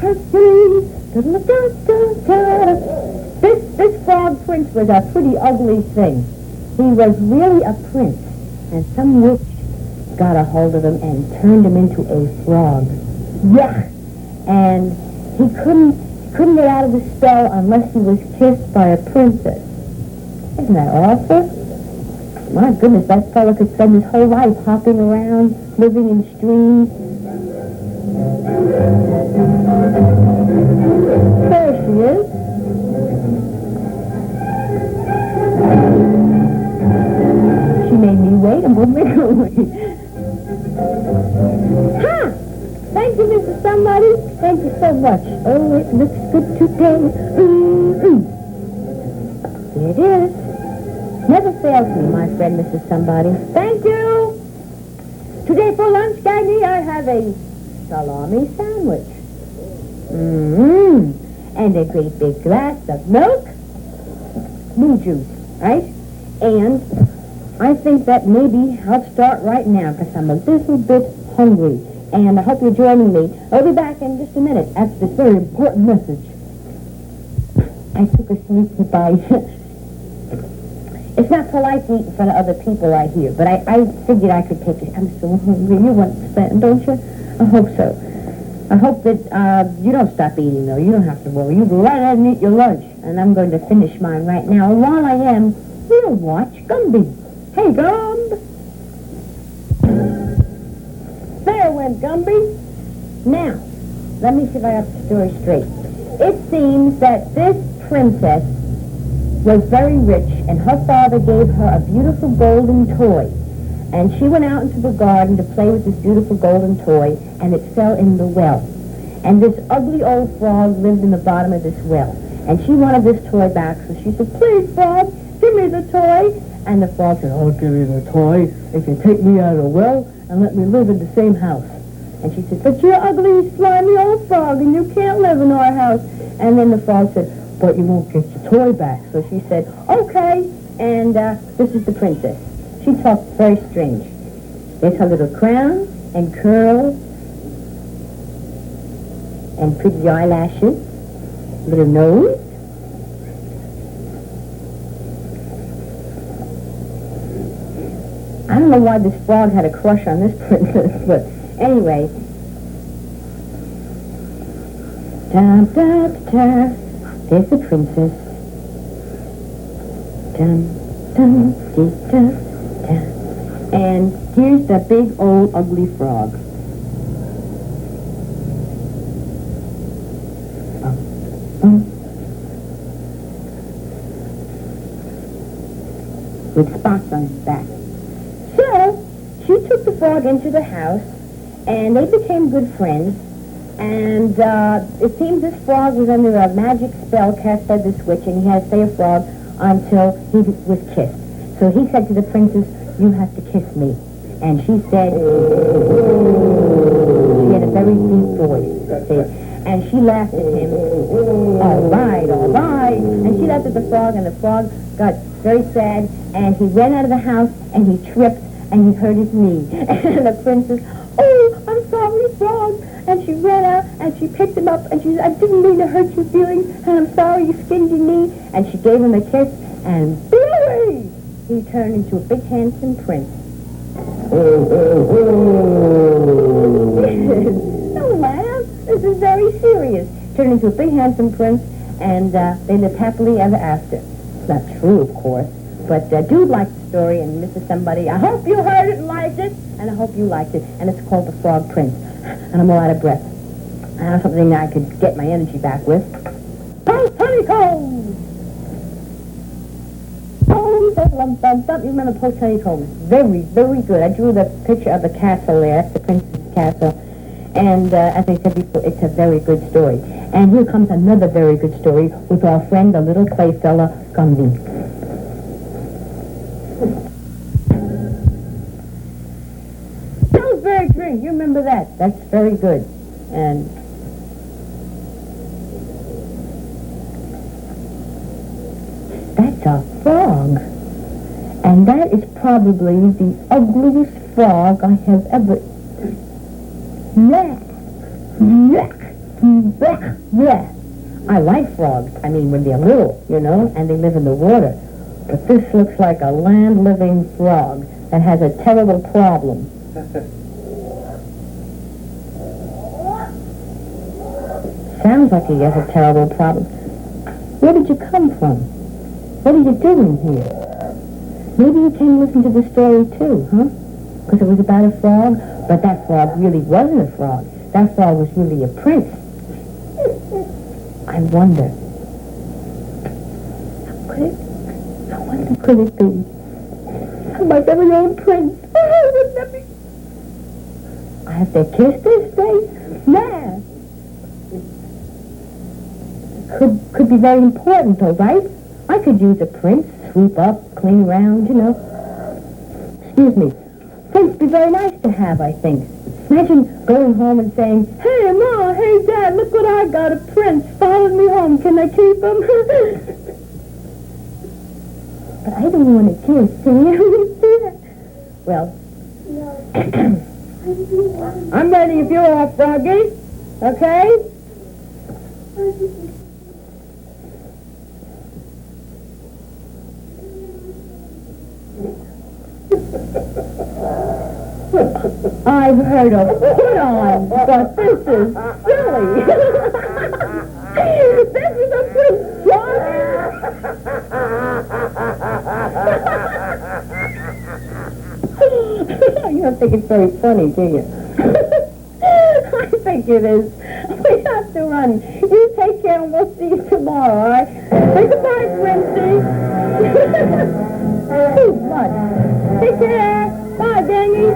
Hercules. This frog prince was a pretty ugly thing. He was really a prince, and some witch got a hold of him and turned him into a frog. Yeah, and he couldn't get out of the spell unless he was kissed by a princess. Isn't that awful? My goodness, that fella could spend his whole life hopping around, living in streams. There she is. She made me wait a moment. Ha! Thank you, Mrs. Somebody. Thank you so much. Oh, it looks good today. Here it is. Never fails me, my friend, Mrs. Somebody. Thank you. Today for lunch, Gaggy, I have a salami sandwich. And a great big glass of milk. Blue juice, right? And I think that maybe I'll start right now because I'm a little bit hungry. And I hope you're joining me. I'll be back in just a minute after this very important message. I took a sneaky bite. It's not polite to eat in front of other people, I hear, but I figured I could take it. I'm so hungry. You understand, don't you? I hope so. I hope that you don't stop eating, though. You don't have to worry. You go right ahead and eat your lunch, and I'm going to finish mine right now. And while I am, we'll watch Gumby. Hey, Gumb! There went Gumby. Now, let me see if I have the story straight. It seems that this princess was very rich, and her father gave her a beautiful golden toy. And she went out into the garden to play with this beautiful golden toy, and it fell in the well. And this ugly old frog lived in the bottom of this well. And she wanted this toy back, so she said, "Please, frog, give me the toy." And the frog said, "I'll give you the toy if you take me out of the well and let me live in the same house." And she said, "But you're ugly, slimy old frog, and you can't live in our house." And then the frog said, "But you won't get your toy back." So she said, "Okay." And this is the princess. She talked very strange. There's her little crown and curls and pretty eyelashes, little nose. I don't know why this frog had a crush on this princess, but anyway. Da da da. There's the princess. Dum dum dee da da. And here's the big old ugly frog. With spots on his back. So, she took the frog into the house, and they became good friends. And it seems this frog was under a magic spell cast by this witch, and he had to stay a frog until he was kissed. So he said to the princess, "You have to kiss me." And she said, she had a very deep voice, and she laughed at him. All right, all right. And she laughed at the frog, and the frog got very sad, and he ran out of the house, and he tripped, and he hurt his knee. And the princess, "Oh, I'm sorry, frog." And she ran out, and she picked him up, and she said, "I didn't mean to hurt your feelings, and I'm sorry you skinned your knee." And she gave him a kiss, and Billy! He turned into a big, handsome prince. Don't laugh. This is very serious. Turned into a big, handsome prince, and they lived happily ever after. It's not true, of course, but do like the story, and Mrs. Somebody, I hope you heard it and liked it, and I hope you liked it. And it's called The Frog Prince. And I'm all out of breath. I have something that I could get my energy back with. Post honeycomb! You remember Post Honeycomb? Very, very good. I drew the picture of the castle there, the Prince's Castle. And as I said before, it's a very good story. And here comes another very good story with our friend, the little clay fella, Gumby. Pillsbury tree, you remember that? That's very good. And that's a frog. And that is probably the ugliest frog I have ever... Yuck! Yuck! Yeah. I like frogs. I mean, when they're little, you know, and they live in the water. But this looks like a land-living frog that has a terrible problem. Sounds like he has a terrible problem. Where did you come from? What are you doing here? Maybe you came to listen to the story too, huh? Because it was about a frog, but that frog really wasn't a frog. That frog was really a prince. I wonder. Could it be? My very own prince. Wouldn't that be? I have to kiss this face? Yeah. Could be very important, though, right? I could use a prince, sweep up, clean around, you know. Excuse me. Prince be very nice to have, I think. Imagine going home and saying, "Hey, Ma, hey, Dad, look what I got, a prince. Followed me home. Can I keep him?" But I don't want to kiss him. Well, I'm ready if you're all, Froggy. Okay? I've heard of put-on, but this is silly. This is a Prince Froggy. You don't think it's very funny, do you? I think it is. We have to run. You take care and we'll see you tomorrow, all right? Say goodbye, Princey. Too much. Take care. Bye, Dangy.